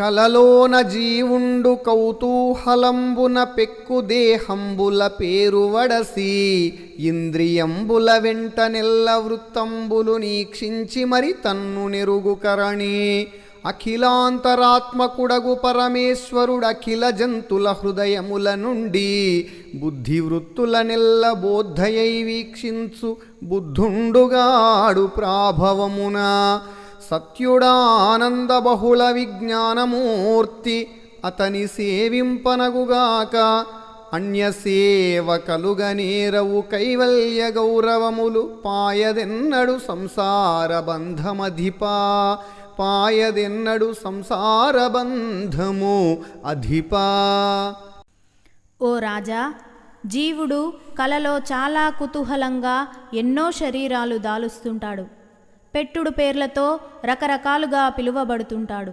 కలలోన జీవుండు కౌతూహలంబున పెక్కు దేహంబుల పేరు వడసి ఇంద్రియంబుల వెంట నెల్ల వృత్తంబులు నీక్షించి మరి తన్ను నెరుగు కరణి అఖిలాంతరాత్మకుడగు పరమేశ్వరుడఖిల జంతుల హృదయముల నుండి బుద్ధివృత్తుల నెల్ల బోద్ధయై వీక్షించు బుద్ధుండుగాడు ప్రాభవమున సత్యుడానంద బహుళ విజ్ఞానమూర్తి అతని సేవింపనగుగాక అన్యసేవ కలుగనేరవు కైవల్య గౌరవములు పాయదెన్నడు సంసార బంధమధిపా పాయదెన్నడు సంసార బంధము అధిపా. ఓ రాజా, జీవుడు కలలో చాలా కుతూహలంగా ఎన్నో శరీరాలు దాలుస్తుంటాడు. పెట్టుడు పేర్లతో రకరకాలుగా పిలువబడుతుంటాడు.